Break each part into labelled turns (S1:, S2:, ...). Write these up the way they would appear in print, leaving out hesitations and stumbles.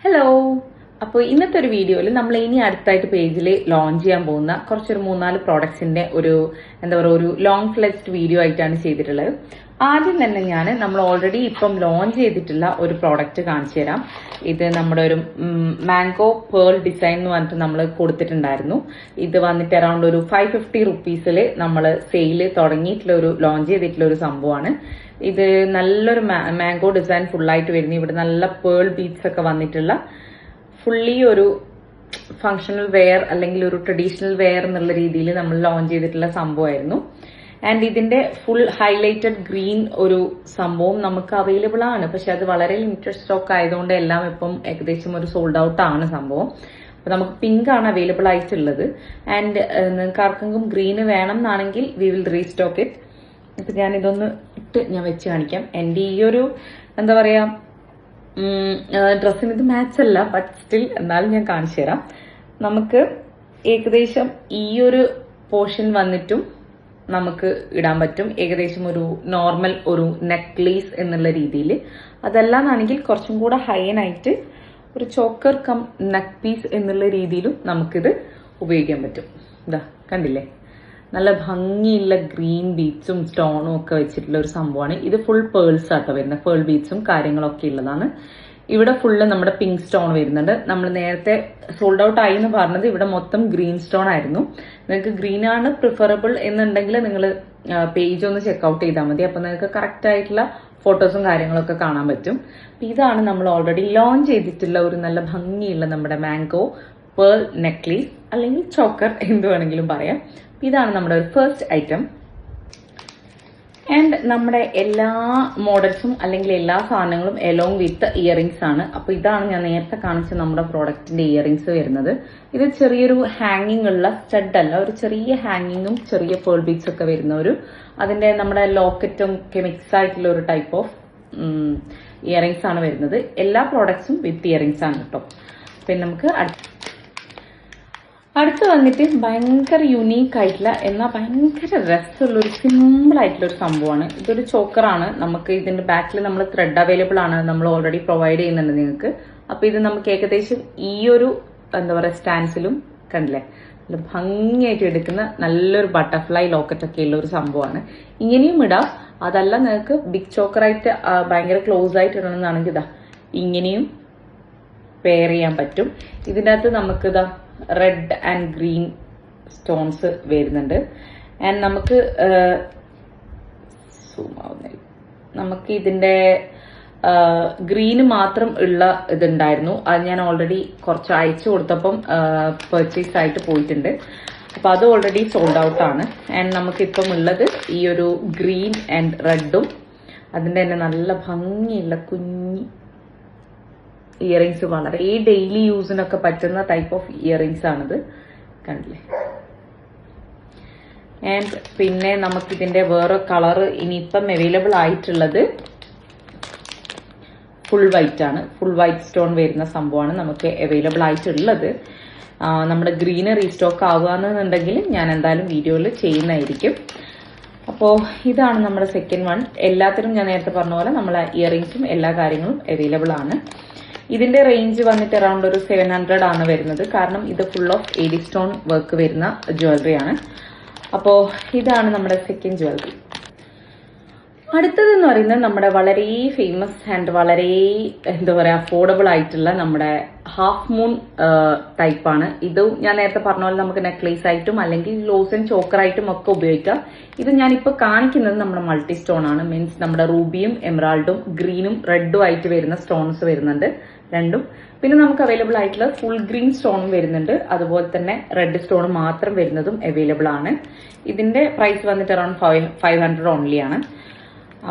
S1: Hello. അപ്പോൾ ഇന്നത്തെ ഒരു വീഡിയോയിൽ നമ്മൾ ഇനി അടുത്തായിട്ട് പേജിൽ ലോഞ്ച് ചെയ്യാൻ പോകുന്ന കുറച്ചൊരു 3-4 പ്രോഡക്ട്സിന്റെ ഒരു ഒരു ലോങ് ഫ്ലെക്സ്ഡ് വീഡിയോ ആയിട്ടാണ് ചെയ്തിട്ടുള്ളത്. ആദ്യം തന്നെ നമ്മൾ ഓൾറെഡി ഇപ്പം ലോഞ്ച് ചെയ്തിട്ടുള്ള ഒരു പ്രോഡക്റ്റ് കാണിച്ചു തരാം. ഇത് നമ്മുടെ ഒരു മാംഗോ പേൾ ഡിസൈൻ എന്ന് പറഞ്ഞിട്ട് നമ്മൾ കൊടുത്തിട്ടുണ്ടായിരുന്നു. ഇത് വന്നിട്ട് അറൌണ്ട് ഒരു 550 റുപ്പീസിൽ നമ്മൾ സെയില് തുടങ്ങിയിട്ടുള്ള ഒരു ലോഞ്ച് ചെയ്തിട്ടുള്ള ഒരു സംഭവമാണ്. ഇത് നല്ലൊരു മാംഗോ ഡിസൈൻ ഫുള്ളായിട്ട് വരുന്നു. ഇവിടെ നല്ല പേൾ ബീഡ്സ് ഒക്കെ വന്നിട്ടുള്ള ഫുള്ളി ഒരു ഫങ്ഷണൽ വെയർ അല്ലെങ്കിൽ ഒരു ട്രഡീഷണൽ വെയർ എന്നുള്ള രീതിയിൽ നമ്മൾ ലോഞ്ച് ചെയ്തിട്ടുള്ള സംഭവമായിരുന്നു. ആൻഡ് ഇതിന്റെ ഫുൾ ഹൈലൈറ്റഡ് ഗ്രീൻ ഒരു സംഭവം നമുക്ക് അവൈലബിൾ ആണ്. പക്ഷെ അത് വളരെ ലിമിറ്റഡ് സ്റ്റോക്ക് ആയതുകൊണ്ട് എല്ലാം ഇപ്പം ഏകദേശം ഒരു സോൾഡ് ഔട്ട് ആണ് സംഭവം. അപ്പൊ നമുക്ക് പിങ്ക് ആണ് അവൈലബിൾ ആയിട്ടുള്ളത്. ആൻഡ് നിങ്ങൾക്ക് ആർക്കെങ്കിലും ഗ്രീന് വേണം എന്നാണെങ്കിൽ വി വിൽ റീസ്റ്റോക്ക് ഇറ്റ്. ഇപ്പൊ ഞാൻ ഇതൊന്ന് ഇട്ട് ഞാൻ വെച്ച് കാണിക്കാം. എന്റെ ഈ ഒരു ഡ്രസ്സിന് ഇത് മാച്ച് അല്ല, ബട്ട് സ്റ്റിൽ എന്നാലും ഞാൻ കാണിച്ചു തരാം. നമുക്ക് ഏകദേശം ഈ ഒരു പോർഷൻ വന്നിട്ടും നമുക്ക് ഇടാൻ പറ്റും. ഏകദേശം ഒരു നോർമൽ ഒരു നെക്ലേസ് എന്നുള്ള രീതിയിൽ. അതല്ലാന്നാണെങ്കിൽ കുറച്ചും കൂടെ ഹൈനായിട്ട് ഒരു ചോക്കർ കം നെക്ക് പീസ് എന്നുള്ള രീതിയിലും നമുക്കിത് ഉപയോഗിക്കാൻ പറ്റും. ഇതാ കണ്ടില്ലേ, നല്ല ഭംഗിയുള്ള ഗ്രീൻ ബീഡ്സും സ്റ്റോണും ഒക്കെ വെച്ചിട്ടുള്ള ഒരു സംഭവമാണ്. ഇത് ഫുൾ പേൾസ് ആട്ടോ വരുന്നത്. പേൾ ബീഡ്സും കാര്യങ്ങളൊക്കെ ഉള്ളതാണ്. ഇവിടെ ഫുള്ള് നമ്മുടെ പിങ്ക് സ്റ്റോൺ വരുന്നുണ്ട്. നമ്മൾ നേരത്തെ സോൾഡ് ഔട്ട് ആയി എന്ന് പറഞ്ഞത് ഇവിടെ മൊത്തം ഗ്രീൻ സ്റ്റോൺ ആയിരുന്നു. നിങ്ങൾക്ക് ഗ്രീൻ ആണ് പ്രിഫറബിൾ എന്നുണ്ടെങ്കിൽ നിങ്ങൾ പേജ് ഒന്ന് ചെക്ക്ഔട്ട് ചെയ്താൽ മതി. അപ്പൊ നിങ്ങൾക്ക് കറക്റ്റ് ആയിട്ടുള്ള ഫോട്ടോസും കാര്യങ്ങളൊക്കെ കാണാൻ പറ്റും. ഇതാണ് നമ്മൾ ഓൾറെഡി ലോഞ്ച് ചെയ്തിട്ടുള്ള ഒരു നല്ല ഭംഗിയുള്ള നമ്മുടെ മാംഗോ പേൾ നെക്ലേസ് അല്ലെങ്കിൽ ചോക്കർ എന്ത് വേണമെങ്കിലും പറയാം. ഇതാണ് നമ്മുടെ ഒരു ഫസ്റ്റ് ഐറ്റം. ആൻഡ് നമ്മുടെ എല്ലാ മോഡൽസും അല്ലെങ്കിൽ എല്ലാ സാധനങ്ങളും എലോങ് വിത്ത് ഇയറിംഗ്സ് ആണ്. അപ്പൊ ഇതാണ് ഞാൻ നേരത്തെ കാണിച്ച നമ്മുടെ പ്രോഡക്റ്റിന്റെ ഇയറിംഗ്സ് വരുന്നത്. ഇത് ചെറിയൊരു ഹാങ്ങിങ് ഉള്ള സ്റ്റഡ് അല്ല, ഒരു ചെറിയ ഹാങ്ങിങ്ങും ചെറിയ പേൾ ബീഡ്സ് ഒക്കെ വരുന്ന ഒരു അതിന്റെ നമ്മുടെ ലോക്കറ്റും ഒക്കെ മിക്സ് ആയിട്ടുള്ള ഒരു ടൈപ്പ് ഓഫ് ഇയറിംഗ്സ് ആണ് വരുന്നത്. എല്ലാ പ്രോഡക്ട്സും വിത്ത് ഇയറിംഗ്സ് ആണ് കേട്ടോ. പിന്നെ നമുക്ക് അടുത്ത് വന്നിട്ട് ഭയങ്കര യുണീക്ക് ആയിട്ടുള്ള എന്നാൽ ഭയങ്കര രസമുള്ള ഒരു സിമ്പിൾ ആയിട്ടുള്ള ഒരു സംഭവമാണ്. ഇതൊരു ചോക്കറാണ്. നമുക്ക് ഇതിന്റെ ബാക്കിൽ നമ്മൾ ത്രെഡ് അവൈലബിൾ ആണ്, നമ്മൾ ഓൾറെഡി പ്രൊവൈഡ് ചെയ്യുന്നുണ്ട് നിങ്ങൾക്ക്. അപ്പൊ ഇത് നമുക്ക് ഏകദേശം ഈ ഒരു സ്റ്റാൻസിലും കണ്ടില്ലേ നല്ല ഭംഗിയായിട്ട് എടുക്കുന്ന നല്ലൊരു ബട്ടർഫ്ലൈ ലോക്കറ്റ് ഒക്കെ ഉള്ള ഒരു സംഭവമാണ്. ഇങ്ങനെയും ഇടാം. അതല്ല നിങ്ങൾക്ക് ബിഗ് ചോക്കറായിട്ട് ഭയങ്കര ക്ലോസ് ആയിട്ട് ഇടണമെന്നാണെങ്കിൽ ഇതാ ഇങ്ങനെയും പെയർ ചെയ്യാൻ പറ്റും. ഇതിൻ്റെ അകത്ത് നമുക്കിതാ റെഡ് ആൻഡ് ഗ്രീൻ സ്റ്റോൺസ് വരുന്നുണ്ട്. ആൻഡ് നമുക്ക് ഇതിന്റെ ഗ്രീന് മാത്രം ഉള്ള ഇതുണ്ടായിരുന്നു. അത് ഞാൻ ഓൾറെഡി കുറച്ച് അയച്ചു കൊടുത്തപ്പം പെർച്ചേസ് ആയിട്ട് പോയിട്ടുണ്ട്. അപ്പൊ അത് ഓൾറെഡി സോൾഡ് ഔട്ട് ആണ്. ആൻഡ് നമുക്കിപ്പം ഉള്ളത് ഈ ഒരു ഗ്രീൻ ആൻഡ് റെഡും അതിന്റെ തന്നെ നല്ല ഭംഗിയുള്ള കുഞ്ഞി ഇയറിംഗ്സ്, വളരെ ഡെയിലി യൂസിനൊക്കെ പറ്റുന്ന ടൈപ്പ് ഓഫ് ഇയറിംഗ്സ് ആണിത്, കണ്ടില്ലേ. ആൻഡ് പിന്നെ നമുക്കിതിന്റെ വേറെ കളറ് ഇനിയിപ്പം അവൈലബിൾ ആയിട്ടുള്ളത് ഫുൾ വൈറ്റ് ആണ്. ഫുൾ വൈറ്റ് സ്റ്റോൺ വരുന്ന സംഭവമാണ് നമുക്ക് അവൈലബിൾ ആയിട്ടുള്ളത്. നമ്മുടെ ഗ്രീന് റീസ്റ്റോക്ക് ആവുകയെന്നുണ്ടെങ്കിൽ ഞാൻ എന്തായാലും വീഡിയോയിൽ ചെയ്യുന്നതായിരിക്കും. അപ്പോൾ ഇതാണ് നമ്മുടെ സെക്കൻഡ് വൺ. എല്ലാത്തിനും ഞാൻ നേരത്തെ പറഞ്ഞ പോലെ നമ്മളെ ഇയറിംഗ്സും എല്ലാ കാര്യങ്ങളും അവൈലബിൾ ആണ്. ഇതിന്റെ റേഞ്ച് വന്നിട്ട് അറൌണ്ട് ഒരു 700 ആണ് വരുന്നത്. കാരണം ഇത് full of AD stone work വരുന്ന ജ്വല്ലറി ആണ്. അപ്പോൾ ഇതാണ് നമ്മുടെ സെക്കൻഡ് ജ്വല്ലറി. അടുത്തതെന്ന് പറയുന്നത് നമ്മുടെ വളരെ ഫേമസ് ആൻഡ് വളരെ അഫോർഡബിൾ ആയിട്ടുള്ള നമ്മുടെ ഹാഫ് മൂൺ ടൈപ്പാണ്. ഇത് ഞാൻ നേരത്തെ പറഞ്ഞ പോലെ നമുക്ക് നെക്ലേസ് ആയിട്ടും അല്ലെങ്കിൽ ലോസ് ആൻഡ് ചോക്കർ ആയിട്ടും ഒക്കെ ഉപയോഗിക്കാം. ഇത് ഞാനിപ്പോൾ കാണിക്കുന്നത് നമ്മുടെ മൾട്ടി സ്റ്റോൺ ആണ്. മീൻസ് നമ്മുടെ റൂബിയും എമറാൾഡും ഗ്രീനും റെഡും ആയിട്ട് വരുന്ന സ്റ്റോൺസ് വരുന്നുണ്ട് രണ്ടും. പിന്നെ നമുക്ക് അവൈലബിൾ ആയിട്ടുള്ള ഫുൾ ഗ്രീൻ സ്റ്റോണും വരുന്നുണ്ട്. അതുപോലെ തന്നെ റെഡ് സ്റ്റോൺ മാത്രം വരുന്നതും അവൈലബിൾ ആണ്. ഇതിന്റെ പ്രൈസ് വന്നിട്ട് അറൌണ്ട് 500 ഓൺലി ആണ്.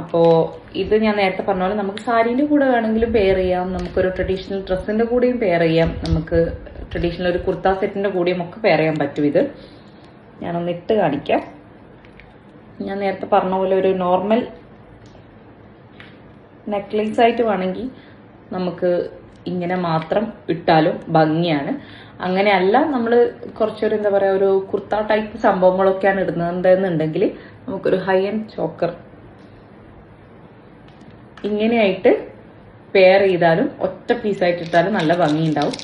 S1: അപ്പോ ഇത് ഞാൻ നേരത്തെ പറഞ്ഞ പോലെ നമുക്ക് സാരീന്റെ കൂടെ വേണമെങ്കിലും പെയർ ചെയ്യാം, നമുക്കൊരു ട്രഡീഷണൽ ഡ്രസ്സിന്റെ കൂടെയും പെയർ ചെയ്യാം, നമുക്ക് ട്രഡീഷണൽ ഒരു കുർത്ത സെറ്റിന്റെ കൂടെയും ഒക്കെ പെയർ ചെയ്യാൻ പറ്റും. ഇത് ഞാനൊന്ന് ഇട്ട് കാണിക്കാം. ഞാൻ നേരത്തെ പറഞ്ഞ പോലെ ഒരു നോർമൽ നെക്ലേസ് ആയിട്ട് വേണമെങ്കിൽ നമുക്ക് ഇങ്ങനെ മാത്രം ഇട്ടാലും ഭംഗിയാണ്. അങ്ങനെയല്ല നമ്മൾ കുറച്ചൊരു ഒരു കുർത്ത ടൈപ്പ് സംഭവങ്ങളൊക്കെയാണ് ഇടുന്നതെന്നുണ്ടെങ്കിൽ നമുക്കൊരു ഹൈ ആൻഡ് ചോക്കർ ഇങ്ങനെയായിട്ട് പെയർ ചെയ്താലും ഒറ്റ പീസായിട്ട് ഇട്ടാലും നല്ല ഭംഗിയുണ്ടാവും.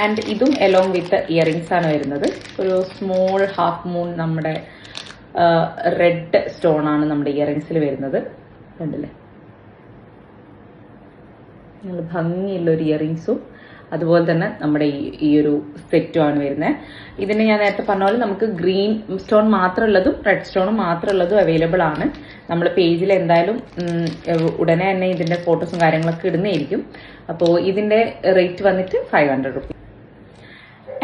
S1: ആൻഡ് ഇതും എലോങ് വിത്ത് ഇയറിങ്സ് ആണ് വരുന്നത്. ഒരു സ്മോൾ ഹാഫ് മൂൺ നമ്മുടെ റെഡ് സ്റ്റോൺ ആണ് നമ്മുടെ ഇയറിങ്സിൽ വരുന്നത്. കണ്ടില്ലേ, നല്ല ഭംഗിയുള്ള ഒരു ഇയറിങ്സും അതുപോലെ തന്നെ നമ്മുടെ ഈ ഒരു സെറ്റും ആണ് വരുന്നത്. ഇതിന് ഞാൻ നേരത്തെ പറഞ്ഞ പോലെ നമുക്ക് ഗ്രീൻ സ്റ്റോൺ മാത്രമുള്ളതും റെഡ് സ്റ്റോണും മാത്രമുള്ളതും അവൈലബിൾ ആണ്. നമ്മൾ പേജിൽ എന്തായാലും ഉടനെ തന്നെ ഇതിന്റെ ഫോട്ടോസും കാര്യങ്ങളൊക്കെ ഇടുന്നതായിരിക്കും. അപ്പോൾ ഇതിന്റെ റേറ്റ് വന്നിട്ട് 500 റുപ്പീസ്.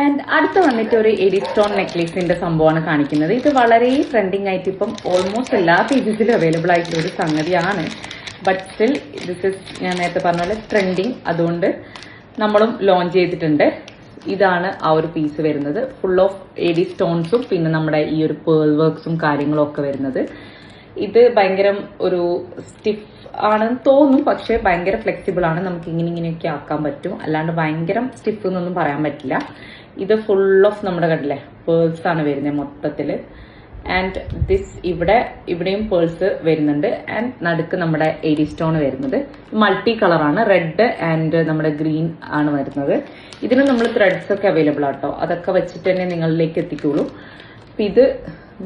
S1: ആൻഡ് അടുത്ത വന്നിട്ട് ഒരു എഡി സ്റ്റോൺ നെക്ലേസിന്റെ സംഭവമാണ് കാണിക്കുന്നത്. ഇത് വളരെ ട്രെൻഡിങ് ആയിട്ട് ഇപ്പം ഓൾമോസ്റ്റ് എല്ലാ പേജസിലും അവൈലബിൾ ആയിട്ടുള്ള ഒരു സംഗതിയാണ്. ബട്ട് സ്റ്റിൽ ദിസ് ഇസ് ഞാൻ നേരത്തെ പറഞ്ഞ പോലെ ട്രെൻഡിങ്, അതുകൊണ്ട് നമ്മളും ലോഞ്ച് ചെയ്തിട്ടുണ്ട്. ഇതാണ് ആ ഒരു പീസ് വരുന്നത്. ഫുൾ ഓഫ് എഡി സ്റ്റോൺസും പിന്നെ നമ്മുടെ ഈ ഒരു പേൾ വർക്ക്സും കാര്യങ്ങളും ഒക്കെ വരുന്നത്. ഇത് ഭയങ്കര ഒരു സ്റ്റിഫ് ആണെന്ന് തോന്നും, പക്ഷെ ഭയങ്കര ഫ്ലെക്സിബിൾ ആണ്. നമുക്ക് ഇങ്ങനെയൊക്കെ ആക്കാൻ പറ്റും, അല്ലാണ്ട് ഭയങ്കര സ്റ്റിഫ് എന്നൊന്നും പറയാൻ പറ്റില്ല. ഇത് ഫുൾ ഓഫ് നമ്മുടെ കണ്ടില്ലേ പേൾസ് ആണ് വരുന്നത് മൊത്തത്തില്. ആൻഡ് ദിസ് ഇവിടെയും പേൾസ് വരുന്നുണ്ട്. ആൻഡ് നടുക്ക് നമ്മുടെ എഡി സ്റ്റോൺ വരുന്നത് മൾട്ടി കളറാണ്. റെഡ് ആൻഡ് നമ്മുടെ ഗ്രീൻ ആണ് വരുന്നത്. ഇതിന് നമ്മൾ ത്രെഡ്സ് ഒക്കെ അവൈലബിൾ ആട്ടോ, അതൊക്കെ വെച്ചിട്ട് തന്നെ നിങ്ങളിലേക്ക് എത്തിക്കുള്ളൂ. അപ്പൊ ഇത്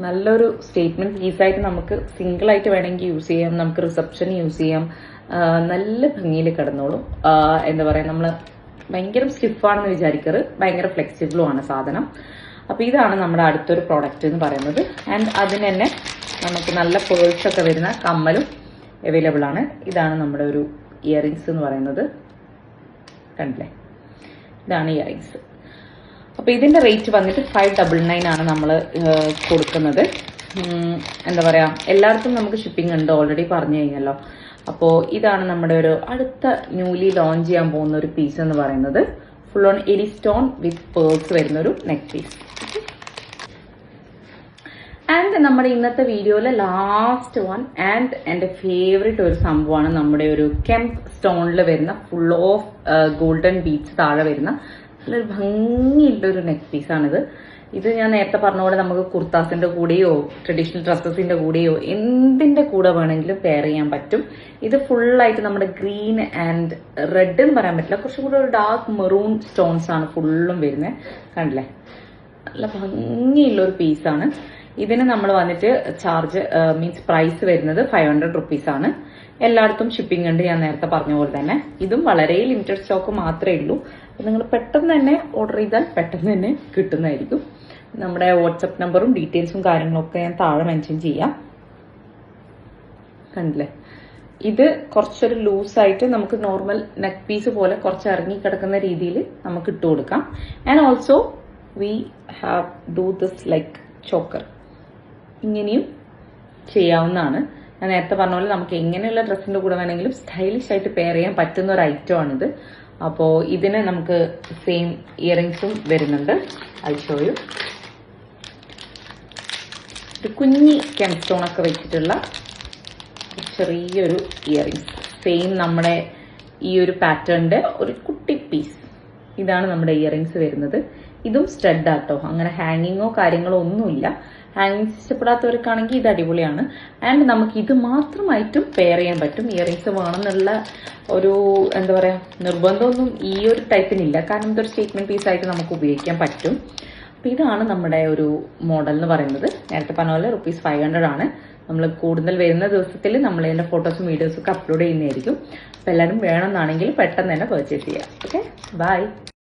S1: നല്ലൊരു സ്റ്റേറ്റ്മെന്റ് പീസായിട്ട് നമുക്ക് സിംഗിൾ ആയിട്ട് വേണമെങ്കിൽ യൂസ് ചെയ്യാം, നമുക്ക് റിസപ്ഷൻ യൂസ് ചെയ്യാം. നല്ല ഭംഗിയിൽ കിടന്നോളും. എന്താ പറയാ, നമ്മള് ഭയങ്കര സ്റ്റിഫാണെന്ന് വിചാരിക്കരുത്, ഭയങ്കര ഫ്ലെക്സിബിളും ആണ് സാധനം. അപ്പൊ ഇതാണ് നമ്മുടെ അടുത്തൊരു പ്രോഡക്റ്റ് എന്ന് പറയുന്നത്. ആൻഡ് അതിന് തന്നെ നമുക്ക് നല്ല പേൾസ് ഒക്കെ വരുന്ന കമ്മലും അവൈലബിൾ ആണ്. ഇതാണ് നമ്മുടെ ഒരു ഇയറിങ്സ് എന്ന് പറയുന്നത്. കണ്ടില്ലേ, ഇതാണ് ഇയറിങ്സ്. അപ്പൊ ഇതിന്റെ റേറ്റ് വന്നിട്ട് 599 ആണ് നമ്മൾ കൊടുക്കുന്നത്. എന്താ പറയാ, എല്ലായിടത്തും നമുക്ക് ഷിപ്പിംഗ് ഉണ്ട്, ഓൾറെഡി പറഞ്ഞു കഴിഞ്ഞല്ലോ. അപ്പോൾ ഇതാണ് നമ്മുടെ ഒരു അടുത്ത ന്യൂലി ലോഞ്ച് ചെയ്യാൻ പോകുന്ന ഒരു പീസ് എന്ന് പറയുന്നത്. Full on AD stone with pearls വരുന്ന ഒരു നെക്ക് പീസ്. ആൻഡ് നമ്മുടെ ഇന്നത്തെ വീഡിയോയിലെ ലാസ്റ്റ് വൺ ആൻഡ് എന്റെ ഫേവറേറ്റ് ഒരു സംഭവമാണ് നമ്മുടെ ഒരു കെംപ് സ്റ്റോണിൽ വരുന്ന ഫുൾ ഓഫ് ഗോൾഡൻ ബീഡ്സ് താഴെ വരുന്ന നല്ലൊരു ഭംഗിയുള്ള ഒരു നെക്ക് പീസാണിത്. ഇത് ഞാൻ നേരത്തെ പറഞ്ഞ പോലെ നമുക്ക് കുർത്താസിന്റെ കൂടെയോ ട്രഡീഷണൽ ഡ്രസ്സസിന്റെ കൂടെയോ എന്തിന്റെ കൂടെ വേണമെങ്കിലും പെയർ ചെയ്യാൻ പറ്റും. ഇത് ഫുള്ളായിട്ട് നമ്മുടെ ഗ്രീൻ ആൻഡ് റെഡ് എന്ന് പറയാൻ പറ്റില്ല, കുറച്ചും കൂടെ ഒരു ഡാർക്ക് മെറൂൺ സ്റ്റോൺസ് ആണ് ഫുള്ളും വരുന്നത്. കണ്ടില്ലേ, നല്ല ഭംഗിയുള്ള ഒരു പീസാണ്. ഇതിന് നമ്മൾ വന്നിട്ട് ചാർജ് മീൻസ് പ്രൈസ് വരുന്നത് 500 റുപ്പീസ് ആണ്. എല്ലായിടത്തും ഷിപ്പിംഗ് ഉണ്ട്, ഞാൻ നേരത്തെ പറഞ്ഞ പോലെ തന്നെ. ഇതും വളരെ ലിമിറ്റഡ് സ്റ്റോക്ക് മാത്രമേ ഉള്ളൂ. നിങ്ങൾ പെട്ടെന്ന് തന്നെ ഓർഡർ ചെയ്താൽ പെട്ടെന്ന് തന്നെ കിട്ടുന്നതായിരിക്കും. നമ്മുടെ വാട്സപ്പ് നമ്പറും ഡീറ്റെയിൽസും കാര്യങ്ങളൊക്കെ ഞാൻ താഴെ മെൻഷൻ ചെയ്യാം. കണ്ടില്ലേ, ഇത് കുറച്ചൊരു ലൂസായിട്ട് നമുക്ക് നോർമൽ നെക്ക് പീസ് പോലെ കുറച്ച് ഇറങ്ങി കിടക്കുന്ന രീതിയിൽ നമുക്ക് ഇട്ട് കൊടുക്കാം. And also we have do this like choker, ഇങ്ങനെയും ചെയ്യാവുന്നതാണ്. ഞാൻ നേരത്തെ പറഞ്ഞ പോലെ നമുക്ക് എങ്ങനെയുള്ള ഡ്രസ്സിന്റെ കൂടെ വേണമെങ്കിലും സ്റ്റൈലിഷ് ആയിട്ട് പെയർ ചെയ്യാൻ പറ്റുന്ന ഒരു ഐറ്റം ആണിത്. അപ്പോൾ ഇതിന് നമുക്ക് സെയിം ഇയറിങ്സും വരുന്നുണ്ട്. I show you. ഒരു കുഞ്ഞി കെംപ് സ്റ്റോൺ ഒക്കെ വെച്ചിട്ടുള്ള ചെറിയൊരു ഇയറിങ്സ്, സെയിം നമ്മുടെ ഈ ഒരു പാറ്റേണിന്റെ ഒരു കുട്ടി പീസ്. ഇതാണ് നമ്മുടെ ഇയറിങ്സ് വരുന്നത്. ഇതും സ്റ്റഡ് ആട്ടോ, അങ്ങനെ ഹാങ്ങിങ്ങോ കാര്യങ്ങളോ ഒന്നുമില്ല. ഹാങ്ങിങ് ഇഷ്ടപ്പെടാത്തവർക്കാണെങ്കിൽ ഇത് അടിപൊളിയാണ്. ആൻഡ് നമുക്ക് ഇത് മാത്രമായിട്ടും പെയർ ചെയ്യാൻ പറ്റും. ഇയറിങ്സ് വേണമെന്നുള്ള ഒരു എന്താ പറയാ നിർബന്ധമൊന്നും ഈ ഒരു ടൈപ്പിനില്ല, കാരണം ഇതൊരു സ്റ്റേറ്റ്മെന്റ് പീസ് ആയിട്ട് നമുക്ക് ഉപയോഗിക്കാൻ പറ്റും. അപ്പൊ ഇതാണ് നമ്മുടെ ഒരു മോഡൽ എന്ന് പറയുന്നത്. നേരത്തെ പറഞ്ഞ പോലെ ₹500 ആണ്. നമ്മൾ കൂടുതൽ വരുന്ന ദിവസത്തിൽ നമ്മൾ ഇതിന്റെ ഫോട്ടോസും വീഡിയോസും ഒക്കെ അപ്ലോഡ് ചെയ്യുന്നതായിരിക്കും. അപ്പൊ എല്ലാവരും വേണമെന്നാണെങ്കിൽ പെട്ടെന്ന് തന്നെ പർച്ചേസ് ചെയ്യാം. Okay, by.